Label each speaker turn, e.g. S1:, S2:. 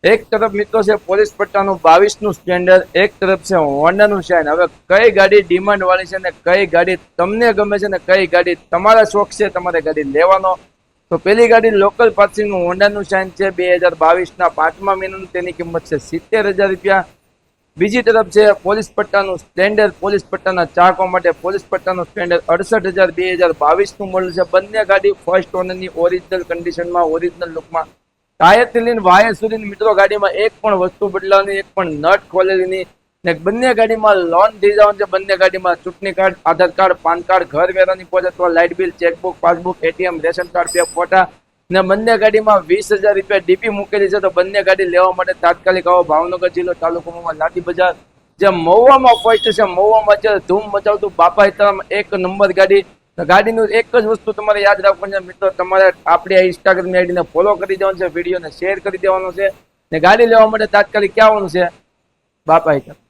S1: એક તરફ મિત્રો છે પોલીસ પટ્ટાનું 22નું સ્ટેન્ડર્ડ, એક તરફ છે હોન્ડાનું શાઇન। હવે કઈ ગાડી ડિમાન્ડ વાળી છે ને કઈ ગાડી તમને ગમે છે ને કઈ ગાડી તમારા શોખ છે તમારે ગાડી લેવાનો, તો પેલી ગાડી લોકલ પાર્સિંગનું હોન્ડાનું શાઇન છે 2022ના 5મા મહિનાનું, તેની કિંમત છે 70,000 રૂપિયા। બીજી તરફ છે પોલીસ પટ્ટાનું સ્પ્લેન્ડર, પોલીસ પટ્ટાના ચાહકો માટે પોલીસ પટ્ટાનું સ્પ્લેન્ડર 68,000 2022નું મોડલ છે। બંને ગાડી ફર્સ્ટ ઓનરની ઓરિજિનલ કન્ડિશનમાં, ઓરિજિનલ લુકમાં, ટાયરથી લઈને વાયર સુધી મિત્રો ગાડીમાં એક પણ વસ્તુ બદલાવાની, એક પણ નટ ખોલેલી નહીં ને બંને ગાડીમાં લોન થઈ જવાનું છે। બંને ગાડીમાં ચૂંટણી કાર્ડ, આધાર કાર્ડ, પાન કાર્ડ, ઘર વેરાની પોજ અથવા light bill, chequebook, passbook, ATM, ration card, 2 ફોટા ને બંને ગાડીમાં 20,000 રૂપિયા ડીપી મૂકેલી છે। તો બંને ગાડી લેવા માટે તાત્કાલિક આવો ભાવનગર જિલ્લો, તાલુકો લાઠી બજાર, જે મહુવામાં ફર્સ્ટ છે, મહુવામાં અત્યારે ધૂમ મચાવતું બાપા હિતારામ એક નંબર ગાડી। ગાડીનું એક જ વસ્તુ તમારે યાદ રાખવાની છે મિત્રો, તમારે આપણી ઇન્સ્ટાગ્રામ આઈડીને ફોલો કરી દેવાનું છે, વિડીયોને શેર કરી દેવાનો છે ને ગાડી લેવા માટે તાત્કાલિક ક્યાં આવવાનું છે? બાપા હિતારામ।